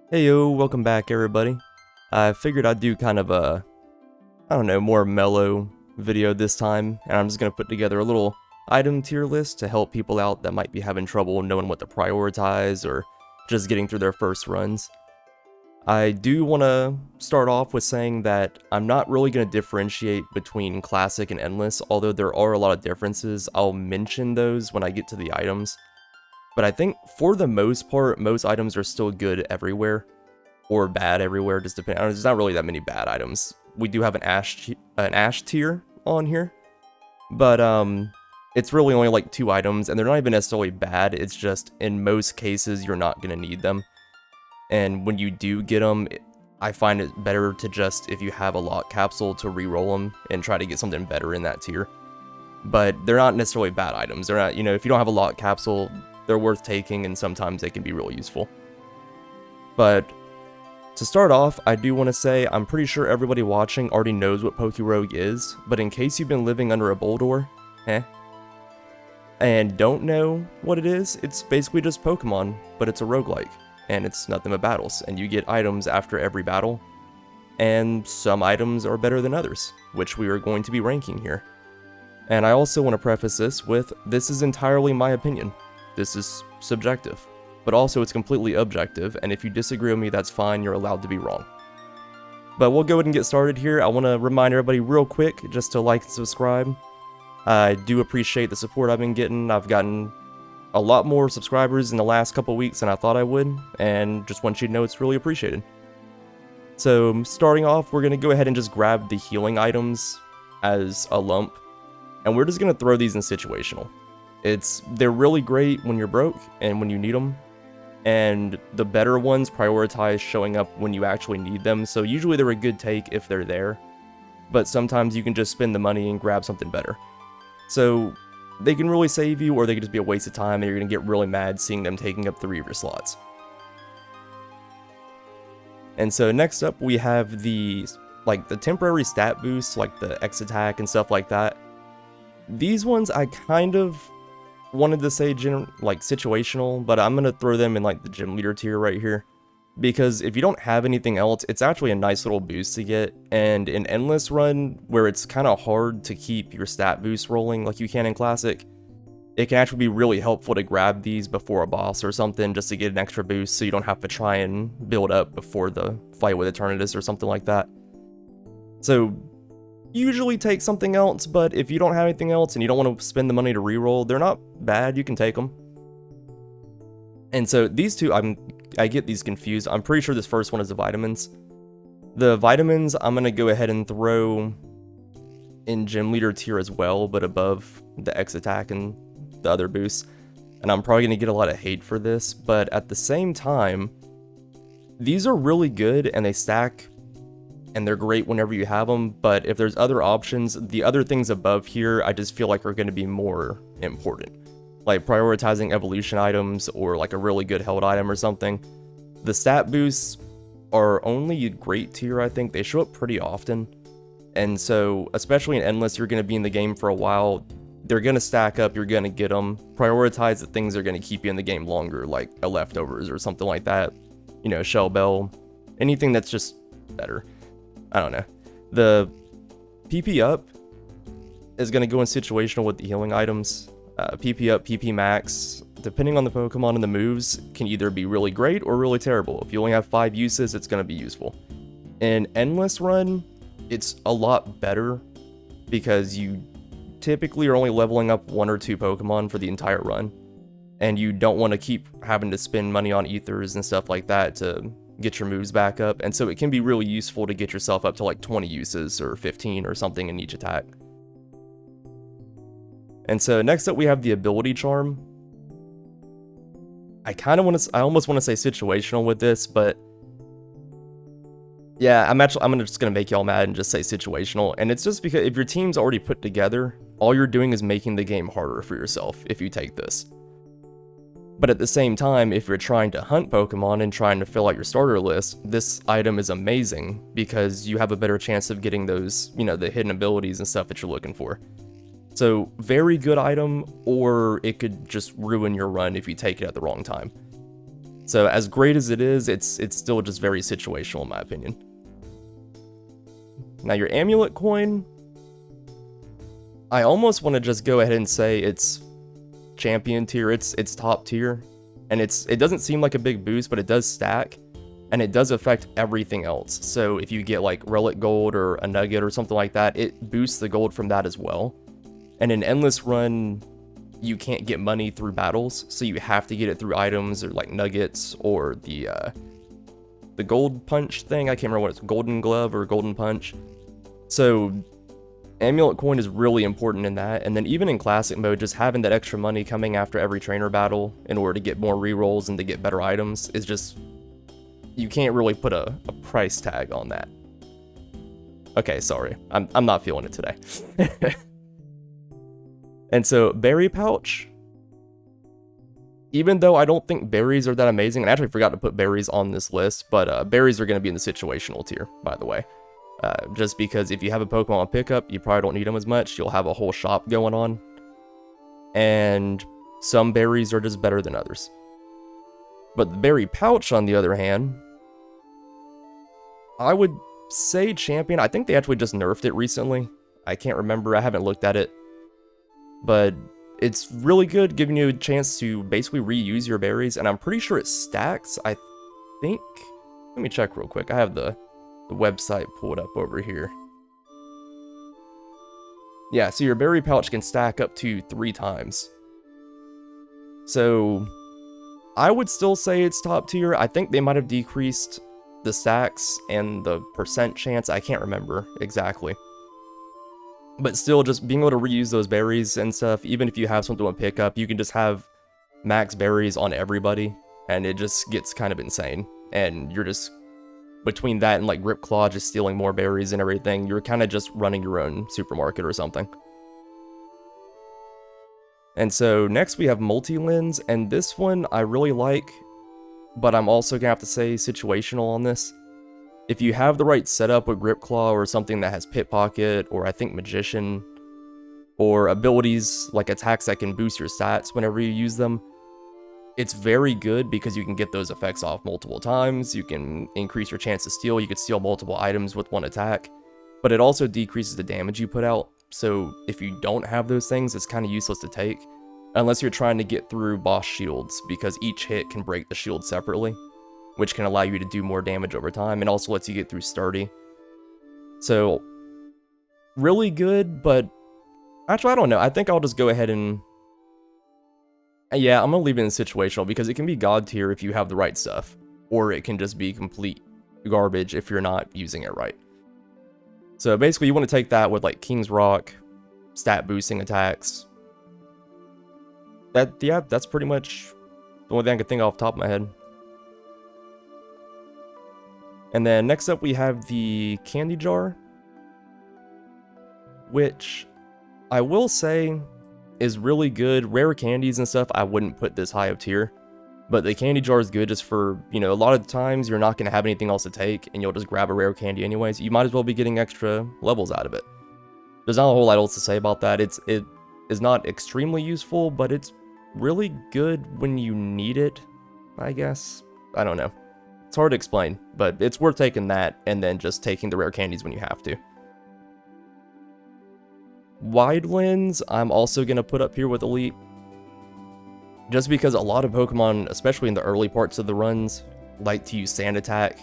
Hey yo, welcome back everybody. I figured I'd do kind of a, more mellow video this time, and I'm just going to put together a little item tier list to help people out that might be having trouble knowing what to prioritize or just getting through their first runs. I do want to start off with saying that I'm not really going to differentiate between classic and endless, although there are a lot of differences. I'll mention those when I get to the items. But I think for the most part, most items are still good everywhere, or bad everywhere, just depending. There's not really that many bad items. We do have an ash tier on here, but it's really only like 2 items, and they're not even necessarily bad. It's just in most cases you're not gonna need them, and when you do get them, I find it better to just, if you have a lock capsule, to re-roll them and try to get something better in that tier. But they're not necessarily bad items. They're not, if you don't have a lock capsule, they're worth taking, and sometimes they can be really useful. But to start off, I do want to say I'm pretty sure everybody watching already knows what PokeRogue is, but in case you've been living under a Boldore, and don't know what it is, it's basically just Pokemon, but it's a roguelike, and it's nothing but battles, and you get items after every battle, and some items are better than others, which we are going to be ranking here. And I also want to preface this is entirely my opinion. This is subjective, but also it's completely objective, and if you disagree with me, that's fine, you're allowed to be wrong. But we'll go ahead and get started here. I want to remind everybody real quick just to like and subscribe. I do appreciate the support I've been getting. I've gotten a lot more subscribers in the last couple weeks than I thought I would, and just want you to know it's really appreciated. So starting off, we're going to go ahead and just grab the healing items as a lump, and we're just going to throw these in situational. They're really great when you're broke and when you need them, and the better ones prioritize showing up when you actually need them, so usually they're a good take if they're there, but sometimes you can just spend the money and grab something better. So they can really save you, or they can just be a waste of time, and you're going to get really mad seeing them taking up 3 of your slots. And so next up we have the temporary stat boosts, like the X attack and stuff like that. These ones I kind of wanted to say situational, but I'm gonna throw them in like the gym leader tier right here, because if you don't have anything else, it's actually a nice little boost to get. And in endless run, where it's kind of hard to keep your stat boost rolling like you can in classic, it can actually be really helpful to grab these before a boss or something, just to get an extra boost so you don't have to try and build up before the fight with Eternatus or something like that. So usually take something else, but if you don't have anything else and you don't want to spend the money to reroll, they're not bad, you can take them. And so these two, I get these confused. I'm pretty sure this first one is the vitamins. The vitamins I'm going to go ahead and throw in gym leader tier as well, but above the X attack and the other boosts. And I'm probably going to get a lot of hate for this, but at the same time, these are really good and they stack, and they're great whenever you have them, but if there's other options, the other things above here I just feel like are going to be more important. Like prioritizing evolution items, or like a really good held item or something. The stat boosts are only great tier, I think. They show up pretty often, and so especially in endless, you're going to be in the game for a while. They're going to stack up, you're going to get them. Prioritize the things that are going to keep you in the game longer, like a leftovers or something like that. Shell Bell, anything that's just better. I don't know. The PP up is going to go in situational with the healing items. PP up, PP max, depending on the Pokemon and the moves, can either be really great or really terrible. If you only have 5 uses, it's going to be useful. In Endless Run, it's a lot better, because you typically are only leveling up 1 or 2 Pokemon for the entire run, and you don't want to keep having to spend money on ethers and stuff like that to get your moves back up, and so it can be really useful to get yourself up to like 20 uses or 15 or something in each attack. And so next up we have the ability charm. I almost want to say situational with this, but yeah, I'm just gonna make y'all mad and just say situational, and it's just because if your team's already put together, all you're doing is making the game harder for yourself if you take this. But at the same time, if you're trying to hunt Pokemon and trying to fill out your starter list, this item is amazing, because you have a better chance of getting those, the hidden abilities and stuff that you're looking for. So very good item, or it could just ruin your run if you take it at the wrong time. So as great as it is, it's still just very situational in my opinion. Now your amulet coin, I almost want to just go ahead and say it's champion tier, it's top tier, and it doesn't seem like a big boost, but it does stack, and it does affect everything else. So if you get like relic gold or a nugget or something like that, it boosts the gold from that as well. And in Endless Run, you can't get money through battles, so you have to get it through items or like nuggets or the gold punch thing. I can't remember what it's, golden glove or golden punch. So amulet coin is really important in that. And then even in classic mode, just having that extra money coming after every trainer battle in order to get more rerolls and to get better items is just, you can't really put a price tag on that. Okay, sorry, I'm not feeling it today. And so berry pouch, even though I don't think berries are that amazing, and I actually forgot to put berries on this list, but berries are going to be in the situational tier, by the way. Just because if you have a Pokemon pickup, you probably don't need them as much. You'll have a whole shop going on. And some berries are just better than others. But the berry pouch, on the other hand, I would say champion. I think they actually just nerfed it recently. I can't remember. I haven't looked at it. But it's really good, giving you a chance to basically reuse your berries. And I'm pretty sure it stacks, I think. Let me check real quick. I have the website pulled up over here. Yeah, so your berry pouch can stack up to 3 times. So I would still say it's top tier. I think they might have decreased the stacks and the percent chance. I can't remember exactly. But still, just being able to reuse those berries and stuff, even if you have something to pick up, you can just have max berries on everybody, and it just gets kind of insane. And you're just, between that and like Grip Claw just stealing more berries and everything, you're kind of just running your own supermarket or something. And so next we have Multi-Lens, and this one I really like, but I'm also gonna have to say situational on this. If you have the right setup with Grip Claw or something that has Pickpocket, or I think Magician, or abilities like attacks that can boost your stats whenever you use them, it's very good because you can get those effects off multiple times, you can increase your chance to steal, you could steal multiple items with one attack, but it also decreases the damage you put out, so if you don't have those things, it's kind of useless to take, unless you're trying to get through boss shields, because each hit can break the shield separately, which can allow you to do more damage over time, and also lets you get through sturdy. So, really good, but actually, I don't know. I think I'll just go ahead and, yeah, I'm gonna leave it in situational, because it can be god tier if you have the right stuff, or it can just be complete garbage if you're not using it right. So basically, you want to take that with like King's Rock, stat boosting attacks. Yeah, that's pretty much the only thing I could think of off the top of my head. And then next up we have the candy jar, which I will say is really good. Rare candies and stuff I wouldn't put this high of tier, but the candy jar is good just for, you know, a lot of the times you're not going to have anything else to take and you'll just grab a rare candy anyways. You might as well be getting extra levels out of it. There's not a whole lot else to say about that. It is not extremely useful, but it's really good when you need it, I guess. I don't know. It's hard to explain, but it's worth taking that and then just taking the rare candies when you have to. Wide Lens, I'm also going to put up here with Elite. Just because a lot of Pokemon, especially in the early parts of the runs, like to use Sand Attack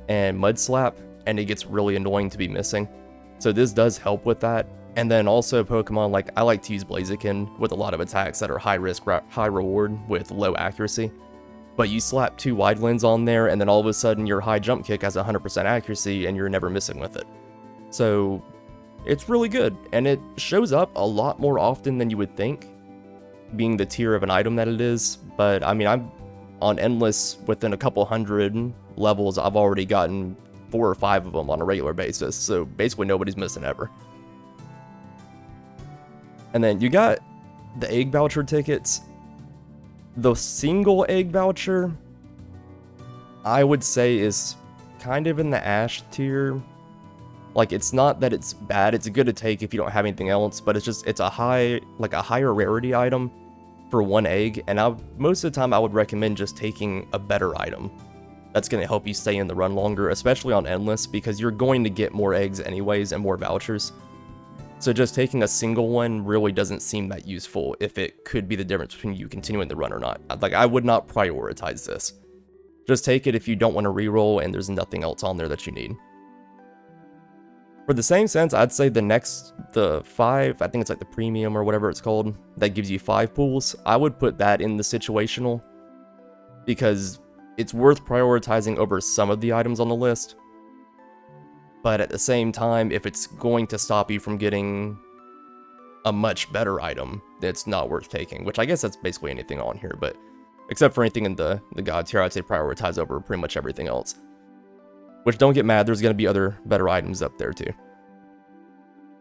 and Mud Slap, and it gets really annoying to be missing. So this does help with that. And then also Pokemon, like I like to use Blaziken with a lot of attacks that are high risk, high reward with low accuracy. But you slap 2 Wide Lens on there, and then all of a sudden your high jump kick has 100% accuracy, and you're never missing with it. So it's really good, and it shows up a lot more often than you would think, being the tier of an item that it is. But I mean, I'm on Endless within a couple hundred levels. I've already gotten 4 or 5 of them on a regular basis, so basically nobody's missing ever. And then you got the egg voucher tickets. The single egg voucher, I would say, is kind of in the Ash tier. Like, it's not that it's bad, it's good to take if you don't have anything else, but it's just, it's a higher rarity item, for 1 egg, and most of the time I would recommend just taking a better item. That's going to help you stay in the run longer, especially on Endless, because you're going to get more eggs anyways and more vouchers. So just taking a single one really doesn't seem that useful if it could be the difference between you continuing the run or not. Like, I would not prioritize this. Just take it if you don't want to reroll and there's nothing else on there that you need. For the same sense, I'd say the 5, I think it's like the premium or whatever it's called, that gives you 5 pools. I would put that in the situational, because it's worth prioritizing over some of the items on the list. But at the same time, if it's going to stop you from getting a much better item, it's not worth taking, which I guess that's basically anything on here, but except for anything in the God tier, I'd say prioritize over pretty much everything else. Which, don't get mad, there's going to be other better items up there too.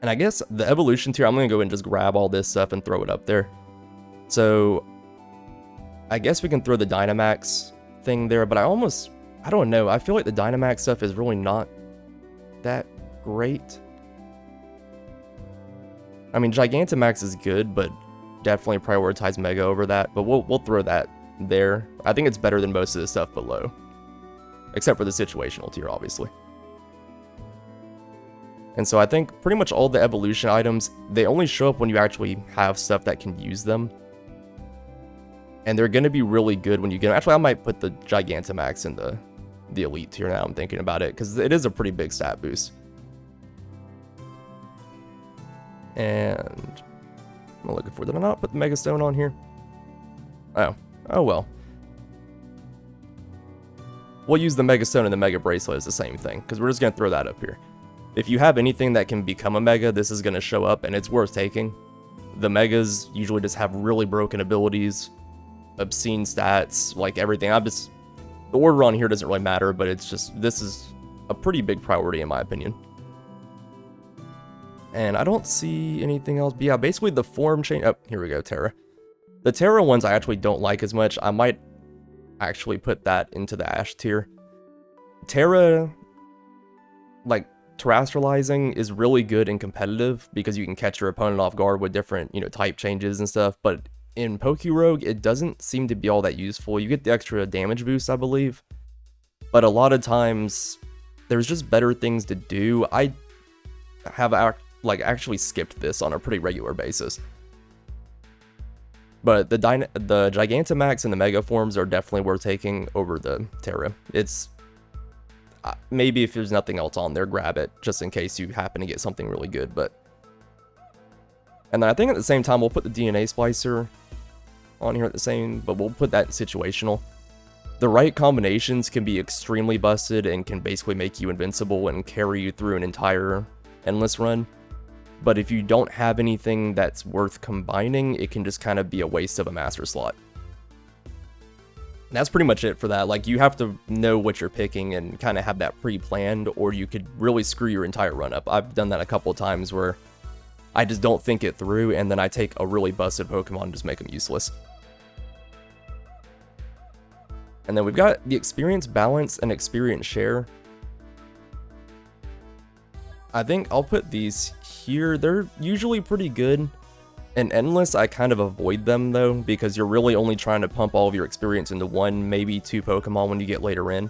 And I guess the evolution tier, I'm going to go and just grab all this stuff and throw it up there. So, I guess we can throw the Dynamax thing there, but I don't know, I feel like the Dynamax stuff is really not that great. I mean, Gigantamax is good, but definitely prioritize Mega over that, but we'll throw that there. I think it's better than most of the stuff below. Except for the situational tier, obviously. And so I think pretty much all the evolution items, they only show up when you actually have stuff that can use them. And they're going to be really good when you get them. Actually, I might put the Gigantamax in the elite tier now I'm thinking about it, because it is a pretty big stat boost. And I'm looking for, did I not put the Mega Stone on here? Oh well. We'll use the Mega Stone and the Mega Bracelet as the same thing, because we're just going to throw that up here. If you have anything that can become a Mega, this is going to show up, and it's worth taking. The Megas usually just have really broken abilities, obscene stats, like everything. The order on here doesn't really matter, but it's just, this is a pretty big priority in my opinion. And I don't see anything else, but yeah, basically the form change, oh, here we go, Terra. The Terra ones I actually don't like as much. I might actually put that into the Ash tier. Terra, like, terrestrializing is really good and competitive because you can catch your opponent off guard with different, type changes and stuff, but in PokeRogue, it doesn't seem to be all that useful. You get the extra damage boost, I believe, but a lot of times, there's just better things to do. I have, actually skipped this on a pretty regular basis. But the Gigantamax and the Mega forms are definitely worth taking over the Terra. It's maybe if there's nothing else on there, grab it just in case you happen to get something really good. And then I think at the same time we'll put the DNA Splicer on here at the same, but we'll put that in situational. The right combinations can be extremely busted and can basically make you invincible and carry you through an entire endless run. But if you don't have anything that's worth combining, it can just kind of be a waste of a master slot. And that's pretty much it for that. Like, you have to know what you're picking and kind of have that pre-planned, or you could really screw your entire run up. I've done that a couple of times where I just don't think it through, and then I take a really busted Pokemon and just make them useless. And then we've got the experience balance and experience share. I think I'll put these here. They're usually pretty good. In Endless, I kind of avoid them though, because you're really only trying to pump all of your experience into 1, maybe 2 Pokemon when you get later in.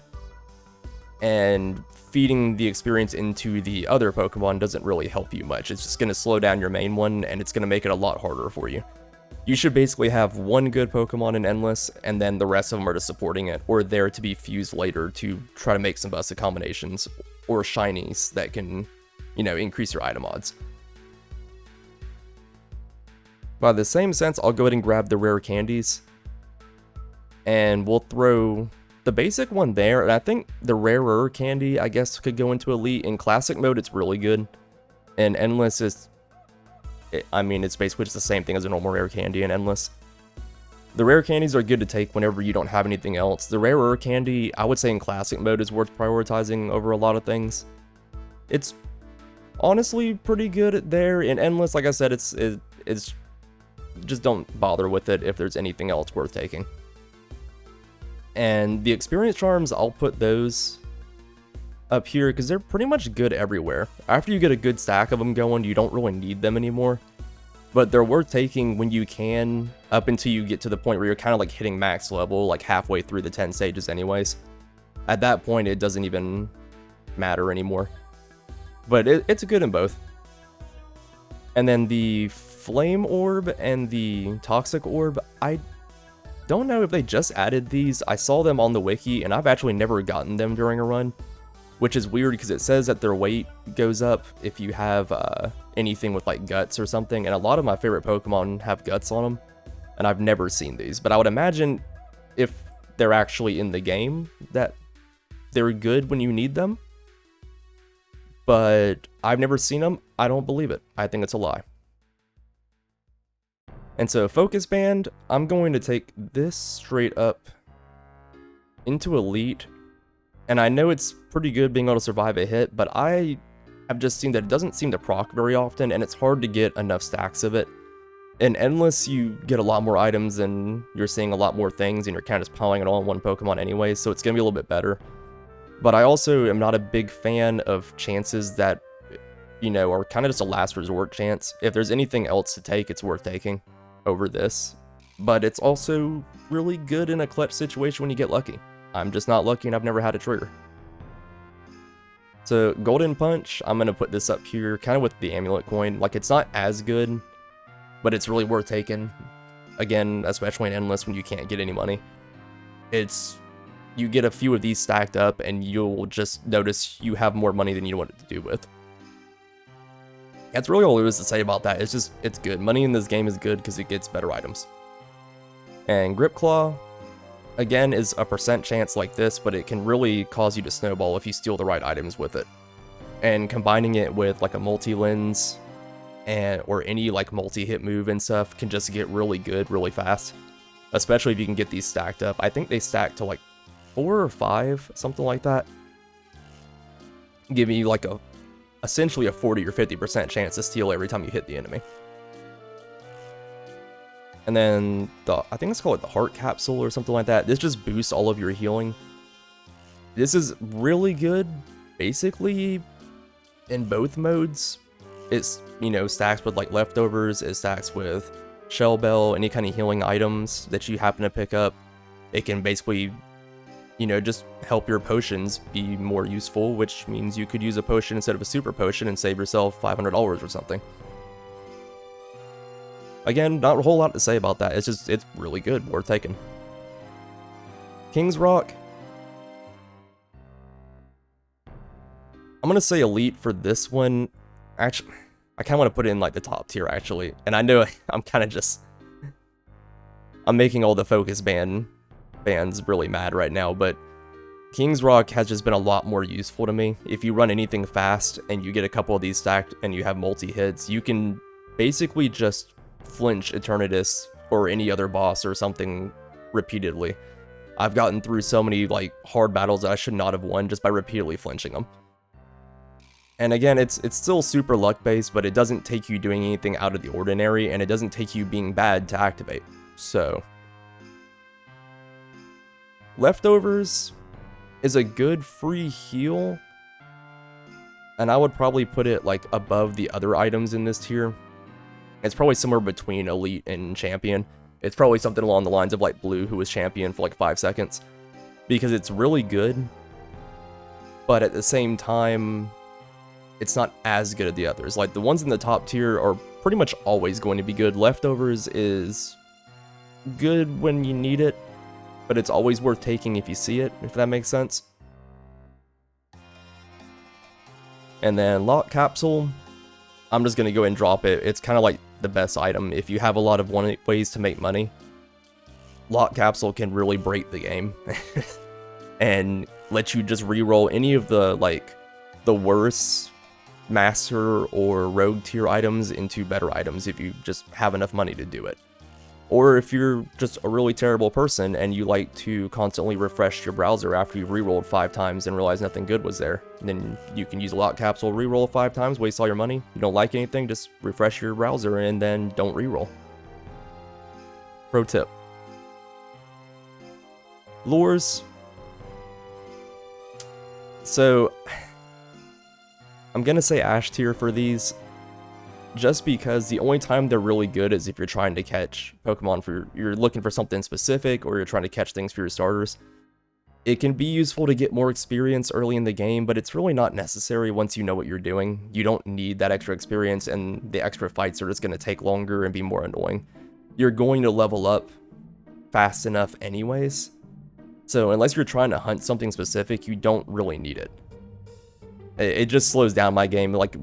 And feeding the experience into the other Pokemon doesn't really help you much. It's just going to slow down your main one, and it's going to make it a lot harder for you. You should basically have 1 good Pokemon in Endless, and then the rest of them are just supporting it, or there to be fused later to try to make some busted combinations, or shinies that can, increase your item odds. By the same sense, I'll go ahead and grab the rare candies, and we'll throw the basic one there, and I think the rarer candy, I guess, could go into Elite. In Classic mode, it's really good, and Endless is, it's basically just the same thing as a normal rare candy in Endless. The rare candies are good to take whenever you don't have anything else. The rarer candy, I would say in Classic mode, is worth prioritizing over a lot of things. It's honestly pretty good there. In Endless, like I said, it's just don't bother with it if there's anything else worth taking. And the experience charms, I'll put those up here because they're pretty much good everywhere. After you get a good stack of them going, you don't really need them anymore. but they're worth taking when you can, up until you get to the point where you're kind of like hitting max level, like halfway through the 10 stages anyways. At that point, it doesn't even matter anymore. But it's good in both. And then the Flame Orb and the Toxic Orb, I don't know if they just added these. I saw them on the wiki, and I've actually never gotten them during a run, which is weird because it says that their weight goes up if you have anything with like guts or something, and a lot of my favorite Pokemon have guts on them, and I've never seen these. But I would imagine if they're actually in the game that they're good when you need them, but I've never seen them. I don't believe it. I think it's a lie. And so Focus Band, I'm going to take this straight up into Elite. And I know it's pretty good being able to survive a hit, but I have just seen that it doesn't seem to proc very often, and it's hard to get enough stacks of it. In Endless, you get a lot more items, and you're seeing a lot more things, and you're kind of just piling it all on one Pokemon anyway, so it's going to be a little bit better. But I also am not a big fan of chances that, you know, are kind of just a last resort chance. If there's anything else to take, it's worth taking over this. But it's also really good in a clutch situation when you get lucky. I'm just not lucky and I've never had a trigger. So Golden Punch, I'm going to put this up here kind of with the Amulet coin. Like, it's not as good, but it's really worth taking. Again, especially in Endless when you can't get any money. You get a few of these stacked up and you'll just notice you have more money than you know what to do with. That's really all there is to say about that. It's good. Money in this game is good because it gets better items. And Grip Claw, again, is a % chance like this, but it can really cause you to snowball if you steal the right items with it. And combining it with like a multi-lens or any like multi-hit move and stuff can just get really good really fast. Especially if you can get these stacked up. I think they stack to like 4 or 5, something like that. Give you like essentially a 40 or 50% chance to steal every time you hit the enemy. And then I think it's called the Heart Capsule or something like that. This just boosts all of your healing. This is really good, basically, in both modes. It's, you know, stacks with like leftovers, it stacks with Shell Bell, any kind of healing items that you happen to pick up. It can basically, you know, just help your potions be more useful, which means you could use a potion instead of a super potion and save yourself $500 or something. Again, not a whole lot to say about that. It's really good, worth taking. King's Rock. I'm gonna say Elite for this one. Actually, I kind of want to put it in like the top tier actually. And I know I'm kind of just, I'm making all the Focus Band fans really mad right now, but King's Rock has just been a lot more useful to me. If you run anything fast and you get a couple of these stacked and you have multi-hits, you can basically just flinch Eternatus or any other boss or something repeatedly. I've gotten through so many like hard battles that I should not have won just by repeatedly flinching them. And again, it's still super luck based, but it doesn't take you doing anything out of the ordinary, and it doesn't take you being bad to activate. So Leftovers is a good free heal, and I would probably put it like above the other items in this tier. It's probably somewhere between Elite and Champion. It's probably something along the lines of like Blue, who was Champion for like 5 seconds, because it's really good, but at the same time, it's not as good as the others. Like the ones in the top tier are pretty much always going to be good. Leftovers is good when you need it, but it's always worth taking if you see it, if that makes sense. And then Lock Capsule, I'm just going to go ahead and drop it. It's kind of like the best item. If you have a lot of ways to make money, Lock Capsule can really break the game and let you just reroll any of the worst Master or Rogue tier items into better items if you just have enough money to do it. Or if you're just a really terrible person and you like to constantly refresh your browser after you've rerolled 5 times and realize nothing good was there, then you can use a Lock Capsule, reroll 5 times, waste all your money. You don't like anything, just refresh your browser and then don't reroll. Pro tip. Lures. So I'm gonna say Ash tier for these, just because the only time they're really good is if you're trying to catch Pokemon you're looking for something specific, or you're trying to catch things for your starters. It can be useful to get more experience early in the game, but it's really not necessary once you know what you're doing. You don't need that extra experience, and the extra fights are just going to take longer and be more annoying. You're going to level up fast enough anyways, so unless you're trying to hunt something specific, you don't really need it. It just slows down my game. Like,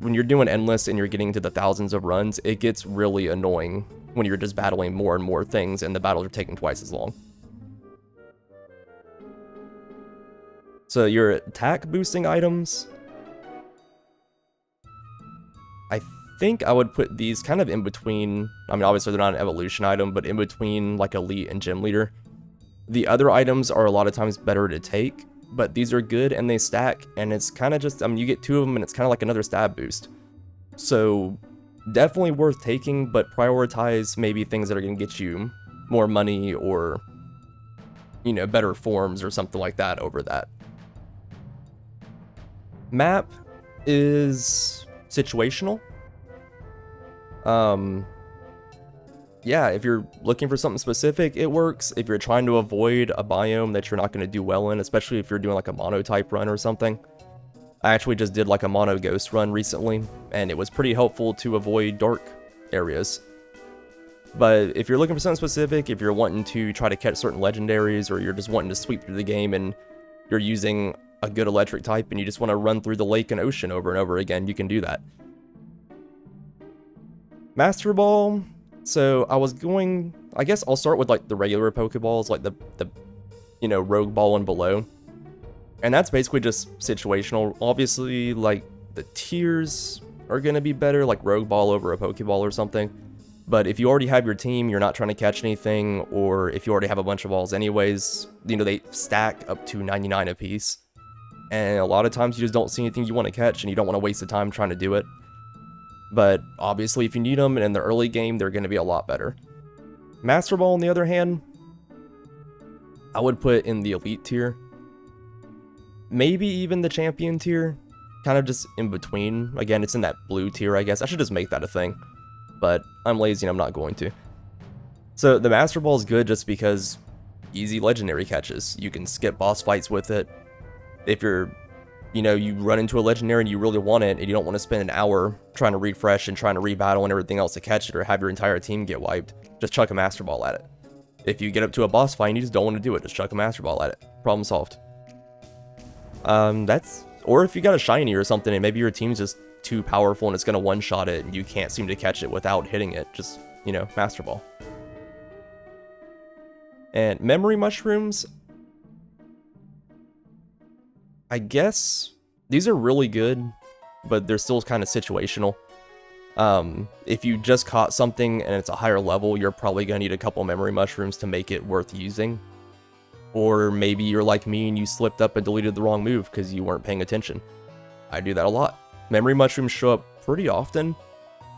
when you're doing endless and you're getting to the thousands of runs, it gets really annoying when you're just battling more and more things and the battles are taking twice as long. So your attack boosting items, I think I would put these kind of in between. I mean, obviously they're not an evolution item, but in between like elite and gym leader. The other items are a lot of times better to take, but these are good and they stack, and it's kind of just, I mean, you get 2 of them and it's kind of like another stab boost. So definitely worth taking, but prioritize maybe things that are going to get you more money or, you know, better forms or something like that over that. Map is situational. Yeah, if you're looking for something specific, it works. If you're trying to avoid a biome that you're not going to do well in, especially if you're doing like a mono type run or something. I actually just did like a mono ghost run recently, and it was pretty helpful to avoid dark areas. But if you're looking for something specific, if you're wanting to try to catch certain legendaries, or you're just wanting to sweep through the game and you're using a good electric type and you just want to run through the lake and ocean over and over again, you can do that. Master Ball. So I guess I'll start with like the regular Pokeballs, like the you know, Rogue Ball and below. And that's basically just situational. Obviously, like the tiers are going to be better, like Rogue Ball over a Pokeball or something. But if you already have your team, you're not trying to catch anything, or if you already have a bunch of balls anyways, you know, they stack up to 99 apiece. And a lot of times you just don't see anything you want to catch, and you don't want to waste the time trying to do it. But obviously, if you need them in the early game, they're going to be a lot better. Master Ball, on the other hand, I would put in the elite tier. Maybe even the champion tier. Kind of just in between. Again, it's in that blue tier, I guess. I should just make that a thing. But I'm lazy and I'm not going to. So the Master Ball is good just because easy legendary catches. You can skip boss fights with it. If you're, you know, you run into a legendary and you really want it, and you don't want to spend an hour trying to refresh and trying to rebattle and everything else to catch it, or have your entire team get wiped, just chuck a Master Ball at it. If you get up to a boss fight and you just don't want to do it, just chuck a Master Ball at it. Problem solved. Or if you got a shiny or something and maybe your team's just too powerful and it's going to one-shot it and you can't seem to catch it without hitting it, just, you know, Master Ball. And memory mushrooms, I guess these are really good, but they're still kind of situational. If you just caught something and it's a higher level, you're probably going to need a couple memory mushrooms to make it worth using. Or maybe you're like me and you slipped up and deleted the wrong move because you weren't paying attention. I do that a lot. Memory mushrooms show up pretty often,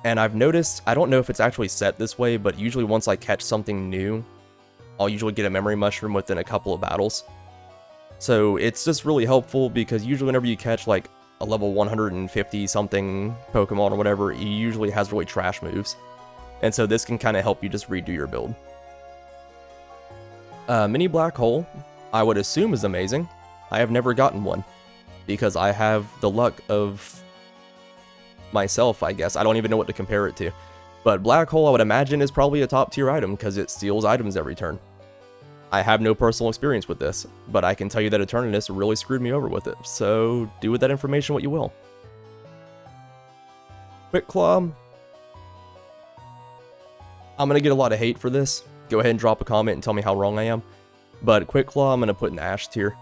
and I've noticed, I don't know if it's actually set this way, but usually once I catch something new, I'll usually get a memory mushroom within a couple of battles. So it's just really helpful because usually whenever you catch like a level 150 something Pokemon or whatever, he usually has really trash moves. And so this can kind of help you just redo your build. Mini Black Hole, I would assume is amazing. I have never gotten one because I have the luck of myself, I guess. I don't even know what to compare it to. But Black Hole, I would imagine, is probably a top tier item because it steals items every turn. I have no personal experience with this, but I can tell you that Eternatus really screwed me over with it, so do with that information what you will. Quick Claw. I'm going to get a lot of hate for this. Go ahead and drop a comment and tell me how wrong I am. But Quick Claw I'm going to put in the Ash tier.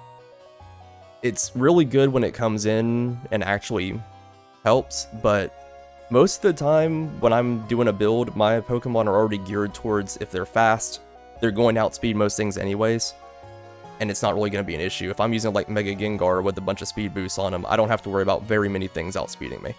It's really good when it comes in and actually helps, but most of the time when I'm doing a build, my Pokemon are already geared towards, if they're fast, they're going to outspeed most things anyways, and it's not really going to be an issue. If I'm using like Mega Gengar with a bunch of speed boosts on them, I don't have to worry about very many things outspeeding me.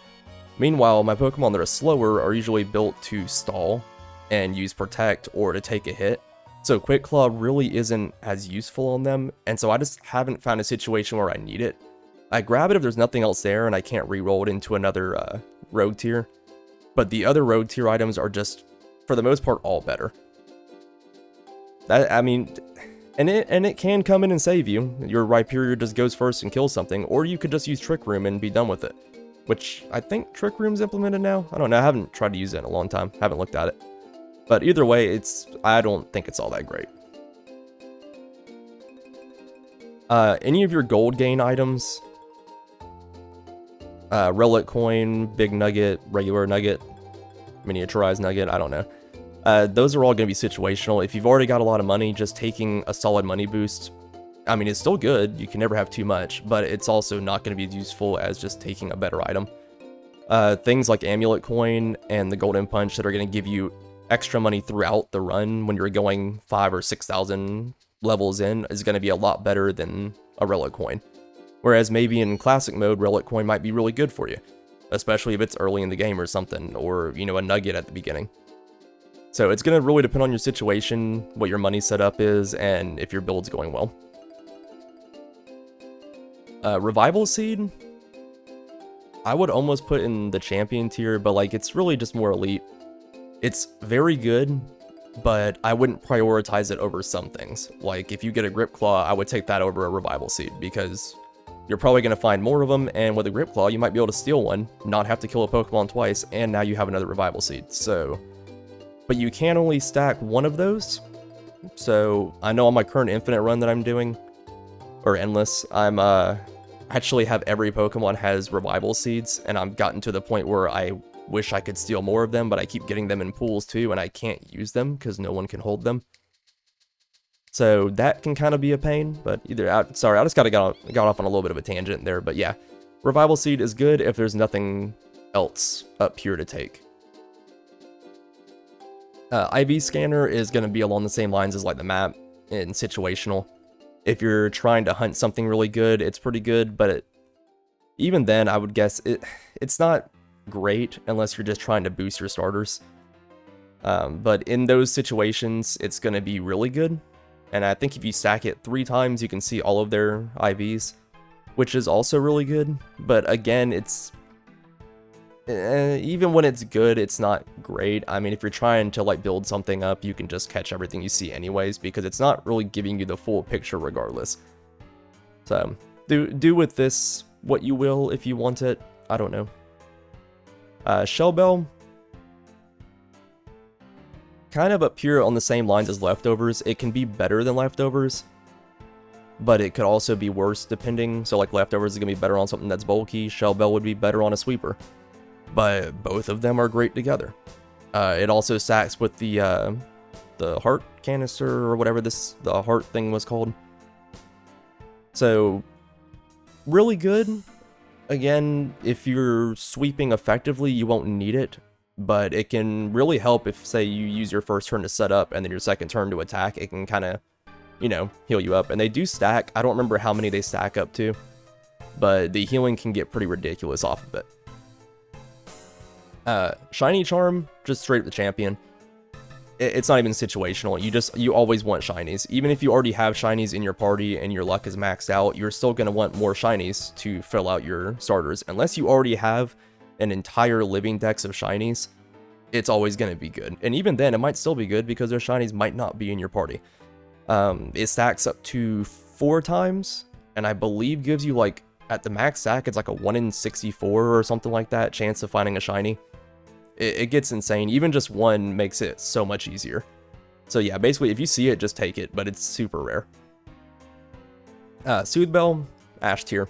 Meanwhile, my Pokemon that are slower are usually built to stall and use Protect or to take a hit, so Quick Claw really isn't as useful on them, and so I just haven't found a situation where I need it. I grab it if there's nothing else there and I can't reroll it into another Rogue tier, but the other rogue tier items are just, for the most part, all better. I mean, and it can come in and save you. Your Rhyperior just goes first and kills something, or you could just use Trick Room and be done with it. Which, I think Trick Room's implemented now? I don't know, I haven't tried to use it in a long time. Haven't looked at it. But either way, I don't think it's all that great. Any of your gold gain items, Relic Coin, Big Nugget, Regular Nugget, Miniaturized Nugget, I don't know. Those are all going to be situational. If you've already got a lot of money, just taking a solid money boost, I mean, it's still good. You can never have too much, but it's also not going to be as useful as just taking a better item. Things like Amulet Coin and the Golden Punch that are going to give you extra money throughout the run when you're going 5,000 or 6,000 levels in is going to be a lot better than a Relic Coin. Whereas maybe in Classic mode, Relic Coin might be really good for you, especially if it's early in the game or something, or, you know, a Nugget at the beginning. So it's going to really depend on your situation, what your money setup is, and if your build's going well. Revival Seed, I would almost put in the champion tier, but like it's really just more elite. It's very good, but I wouldn't prioritize it over some things. Like if you get a Grip Claw, I would take that over a Revival Seed because you're probably going to find more of them, and with a Grip Claw, you might be able to steal one, not have to kill a Pokemon twice, and now you have another Revival Seed. So, but you can only stack one of those. So I know on my current Infinite run that I'm doing, or Endless, I'm actually have every Pokemon has Revival Seeds, and I've gotten to the point where I wish I could steal more of them, but I keep getting them in pools too, and I can't use them because no one can hold them. So that can kind of be a pain, but sorry, I just got off on a little bit of a tangent there, but yeah. Revival Seed is good if there's nothing else up here to take. IV Scanner is going to be along the same lines as like the map and situational. If you're trying to hunt something really good, it's pretty good, but even then, I would guess it's not great unless you're just trying to boost your starters. But in those situations, it's going to be really good. And I think if you stack it 3 times, you can see all of their IVs, which is also really good. But again, it's even when it's good, it's not great. I mean, if you're trying to like build something up, you can just catch everything you see anyways, because it's not really giving you the full picture regardless. So do with this what you will if you want it. I don't know. Shell Bell, kind of up here on the same lines as Leftovers. It can be better than Leftovers, but it could also be worse depending. So like Leftovers is gonna be better on something that's bulky. Shell Bell would be better on a sweeper. But both of them are great together. It also stacks with the heart canister or whatever the heart thing was called. So really good. Again, if you're sweeping effectively, you won't need it, but it can really help if, say, you use your first turn to set up and then your second turn to attack. It can kind of, you know, heal you up. And they do stack. I don't remember how many they stack up to, but the healing can get pretty ridiculous off of it. Shiny Charm, just straight up the champion. It's not even situational. You always want shinies. Even if you already have shinies in your party and your luck is maxed out, you're still going to want more shinies to fill out your starters. Unless you already have an entire living dex of shinies, it's always going to be good. And even then, it might still be good because those shinies might not be in your party. It stacks up to 4 times, and I believe gives you, like, at the max stack, it's like a 1 in 64 or something like that chance of finding a shiny. It gets insane. Even just one makes it so much easier. So yeah, basically, if you see it, just take it, but it's super rare. Soothe Bell, Ash tier.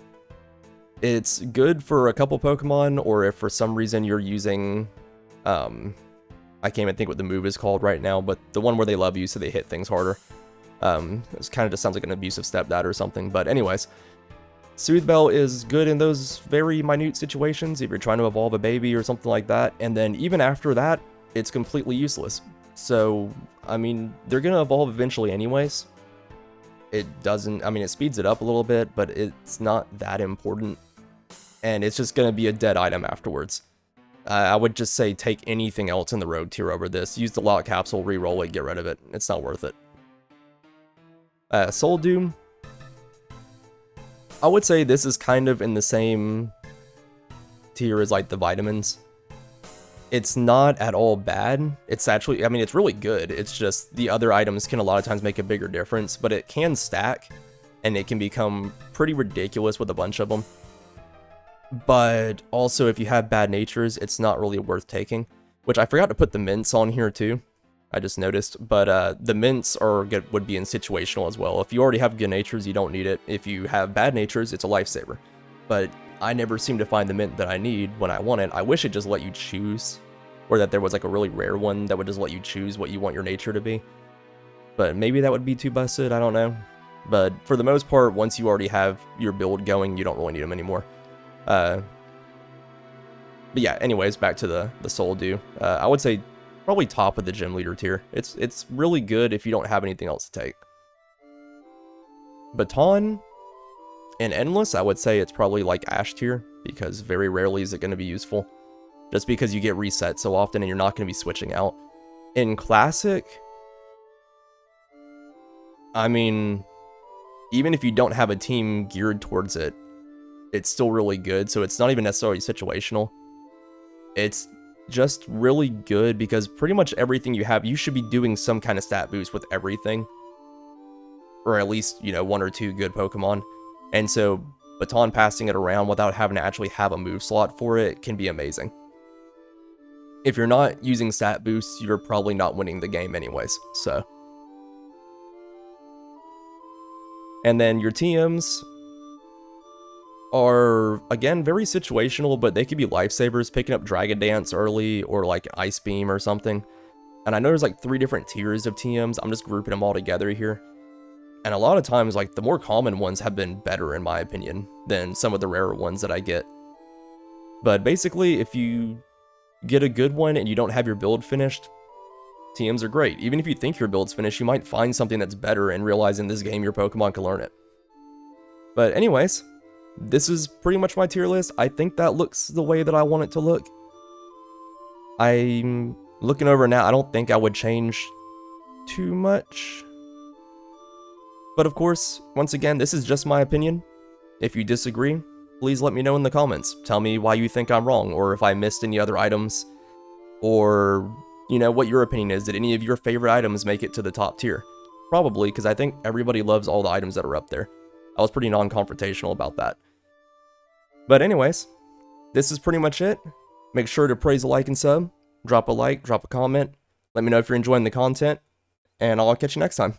It's good for a couple Pokemon, or if for some reason you're using, I can't even think what the move is called right now, but the one where they love you so they hit things harder. It kind of just sounds like an abusive stepdad or something, but anyways. Soothe Bell is good in those very minute situations, if you're trying to evolve a baby or something like that, and then even after that, it's completely useless. So, I mean, they're going to evolve eventually anyways. It doesn't, I mean, it speeds it up a little bit, but it's not that important, and it's just going to be a dead item afterwards. I would just say take anything else in the Rogue tier over this. Use the Lock Capsule, re-roll it, get rid of it. It's not worth it. Soul Doom. I would say this is kind of in the same tier as like the vitamins. It's not at all bad. It's actually, I mean, it's really good. It's just the other items can a lot of times make a bigger difference, but it can stack, and it can become pretty ridiculous with a bunch of them. But also, if you have bad natures, it's not really worth taking, which I forgot to put the mints on here too. I just noticed, but the mints are good, would be in situational as well. If you already have good natures, you don't need it. If you have bad natures, it's a lifesaver. But I never seem to find the mint that I need when I want it. I wish it just let you choose, or that there was like a really rare one that would just let you choose what you want your nature to be. But maybe that would be too busted, I don't know. But for the most part, once you already have your build going, you don't really need them anymore. But yeah, anyways, back to the Soul Dew. I would say probably top of the gym leader tier. It's really good if you don't have anything else to take. Baton and Endless, I would say it's probably like Ash tier, because very rarely is it going to be useful. Just because you get reset so often and you're not going to be switching out. In Classic, I mean, even if you don't have a team geared towards it, it's still really good, so it's not even necessarily situational. It's just really good because pretty much everything you have, you should be doing some kind of stat boost with everything. Or at least, you know, 1 or 2 good Pokemon. And so, Baton passing it around without having to actually have a move slot for it can be amazing. If you're not using stat boosts, you're probably not winning the game anyways, so. And then your TMs are, again, very situational, but they could be lifesavers, picking up Dragon Dance early, or like Ice Beam or something. And I know there's like 3 different tiers of TMs, I'm just grouping them all together here. And a lot of times, like, the more common ones have been better, in my opinion, than some of the rarer ones that I get. But basically, if you get a good one and you don't have your build finished, TMs are great. Even if you think your build's finished, you might find something that's better and realize in this game your Pokemon can learn it. But anyways, this is pretty much my tier list. I think that looks the way that I want it to look. I'm looking over now, I don't think I would change too much. But of course, once again, this is just my opinion. If you disagree, please let me know in the comments. Tell me why you think I'm wrong, or if I missed any other items, or, you know, what your opinion is. Did any of your favorite items make it to the top tier? Probably, because I think everybody loves all the items that are up there. I was pretty non-confrontational about that. But anyways, this is pretty much it. Make sure to praise a like and sub. Drop a like, drop a comment. Let me know if you're enjoying the content, and I'll catch you next time.